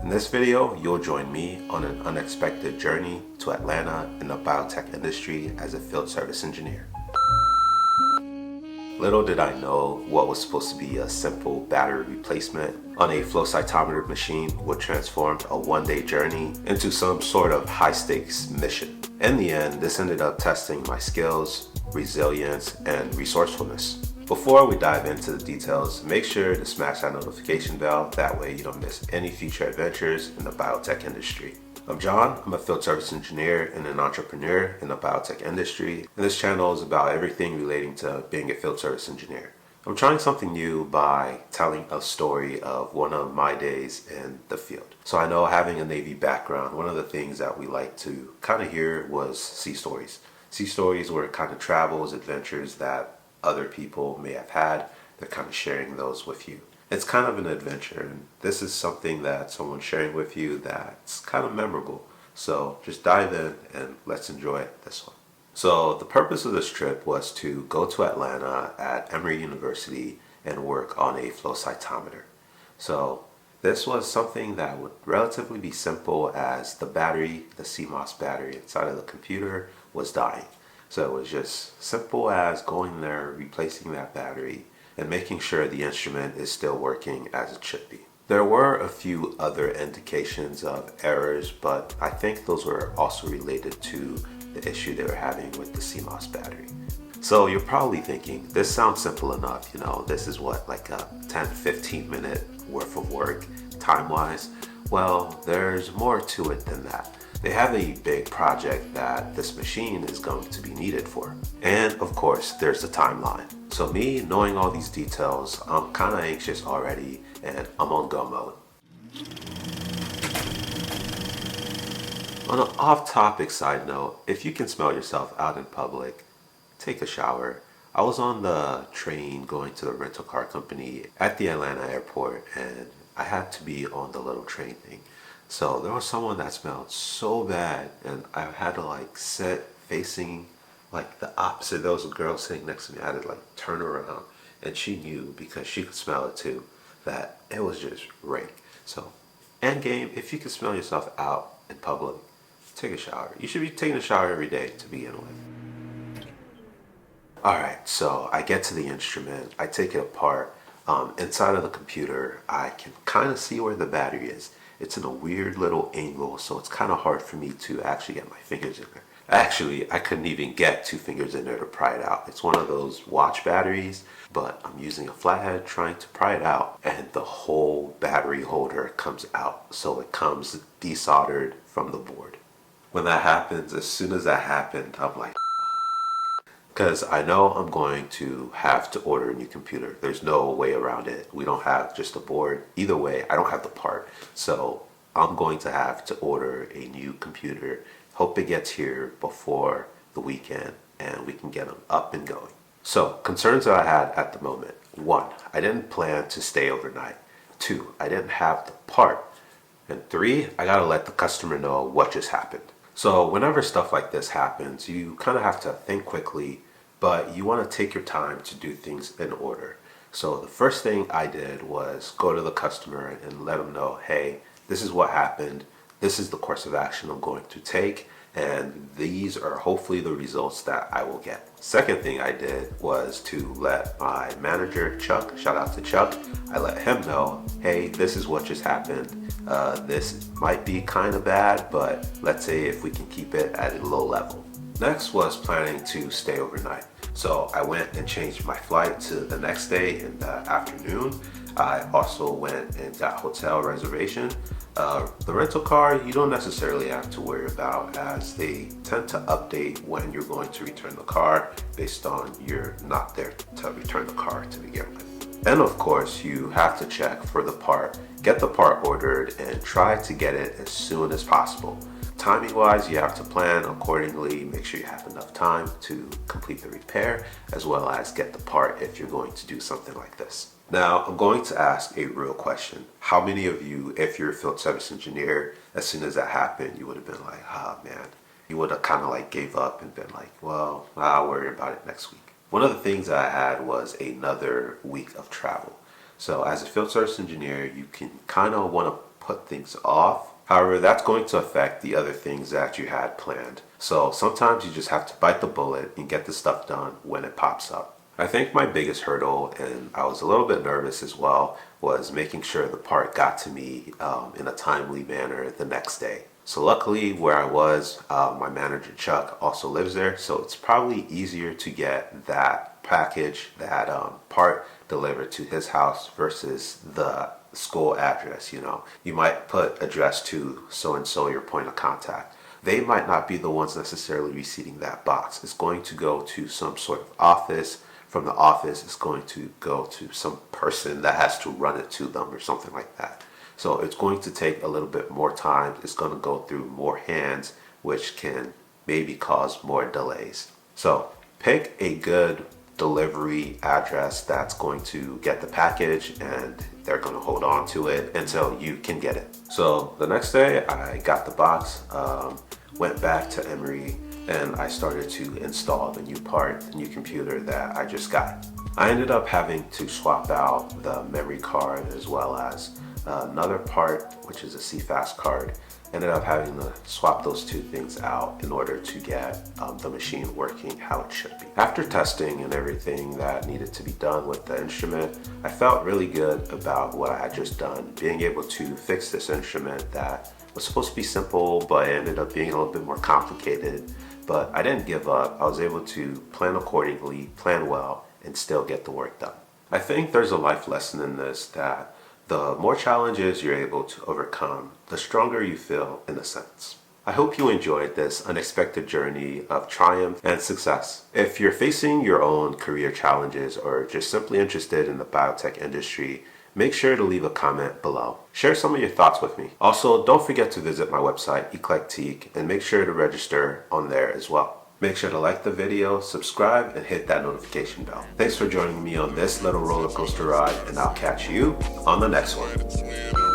In this video, you'll join me on an unexpected journey to Atlanta in the biotech industry as a field service engineer. Little did I know what was supposed to be a simple battery replacement on a flow cytometer machine would transform a one-day journey into some sort of high-stakes mission. In the end, this ended up testing my skills, resilience, and resourcefulness. Before we dive into the details, make sure to smash that notification bell, that way you don't miss any future adventures in the biotech industry. I'm John, I'm a field service engineer and an entrepreneur in the biotech industry, and this channel is about everything relating to being a field service engineer. I'm trying something new by telling a story of one of my days in the field. So I know, having a Navy background, one of the things that we like to kind of hear was sea stories. Sea stories were kind of travels, adventures that other people may have had. They're kind of sharing those with you. It's kind of an adventure, and this is something that someone's sharing with you that's kind of memorable. So just dive in and let's enjoy this one. So the purpose of this trip was to go to Atlanta at Emory University and work on a flow cytometer. So this was something that would relatively be simple, as the battery, the CMOS battery inside of the computer, was dying. So it was just simple as going there, replacing that battery, and making sure the instrument is still working as it should be. There were a few other indications of errors, but I think those were also related to the issue they were having with the CMOS battery. So you're probably thinking, this sounds simple enough, this is what, like a 10-15 minute worth of work time-wise? Well, there's more to it than that. They have a big project that this machine is going to be needed for. And of course, there's the timeline. So me knowing all these details, I'm kind of anxious already, and I'm on go mode. On an off-topic side note, if you can smell yourself out in public, take a shower. I was on the train going to the rental car company at the Atlanta airport, and I had to be on the little train thing. So there was someone that smelled so bad, and I had to sit facing the opposite. There was a girl sitting next to me. I had to turn around, and she knew, because she could smell it too, that it was just rank. So end game, if you can smell yourself out in public, take a shower. You should be taking a shower every day to begin with. Alright, so I get to the instrument, I take it apart. Inside of the computer, I can kind of see where the battery is. It's in a weird little angle, so it's kind of hard for me to actually get my fingers in there. Actually, I couldn't even get 2 fingers in there to pry it out. It's one of those watch batteries, but I'm using a flathead trying to pry it out, and the whole battery holder comes out. So it comes desoldered from the board. When that happens, as soon as that happened, I'm like, because I know I'm going to have to order a new computer. There's no way around it. We don't have just a board. Either way, I don't have the part. So I'm going to have to order a new computer. Hope it gets here before the weekend and we can get them up and going. So concerns that I had at the moment. 1, I didn't plan to stay overnight. 2, I didn't have the part. And 3, I gotta let the customer know what just happened. So whenever stuff like this happens, you kind of have to think quickly, but you want to take your time to do things in order. So the first thing I did was go to the customer and let them know, hey, this is what happened. This is the course of action I'm going to take, and these are hopefully the results that I will get. Second thing I did was to let my manager, Chuck, shout out to Chuck, I let him know, hey, this is what just happened. This might be kind of bad, but let's say if we can keep it at a low level. Next was planning to stay overnight. So I went and changed my flight to the next day in the afternoon. I also went and got hotel reservation. The rental car, you don't necessarily have to worry about, as they tend to update when you're going to return the car based on you're not there to return the car to begin with. And of course, you have to check for the part, get the part ordered, and try to get it as soon as possible. Timing wise, you have to plan accordingly, make sure you have enough time to complete the repair, as well as get the part if you're going to do something like this. Now, I'm going to ask a real question. How many of you, if you're a field service engineer, as soon as that happened, you would have been like, man, you would have kind of gave up and been like, well, I'll worry about it next week. One of the things I had was another week of travel. So as a field service engineer, you can kind of want to put things off. However, that's going to affect the other things that you had planned. So sometimes you just have to bite the bullet and get the stuff done when it pops up. I think my biggest hurdle, and I was a little bit nervous as well, was making sure the part got to me in a timely manner the next day. So luckily where I was, my manager Chuck also lives there, so it's probably easier to get that package, that part delivered to his house versus the school address. You might put address to so and so, your point of contact. They might not be the ones necessarily receiving that box. It's going to go to some sort of office. From the office, it's going to go to some person that has to run it to them or something like that. So it's going to take a little bit more time. It's going to go through more hands, which can maybe cause more delays. So pick a good delivery address that's going to get the package, and they're going to hold on to it until you can get it. So the next day I got the box, went back to Emory, and I started to install the new part, the new computer that I just got. I ended up having to swap out the memory card as well as another part, which is a CFast card. Ended up having to swap those two things out in order to get the machine working how it should be. After testing and everything that needed to be done with the instrument, I felt really good about what I had just done, being able to fix this instrument that was supposed to be simple, but it ended up being a little bit more complicated. But I didn't give up. I was able to plan accordingly, plan well, and still get the work done. I think there's a life lesson in this, that the more challenges you're able to overcome, the stronger you feel in a sense. I hope you enjoyed this unexpected journey of triumph and success. If you're facing your own career challenges or just simply interested in the biotech industry, make sure to leave a comment below. Share some of your thoughts with me. Also, don't forget to visit my website, Eclectique, and make sure to register on there as well. Make sure to like the video, subscribe, and hit that notification bell. Thanks for joining me on this little roller coaster ride, and I'll catch you on the next one.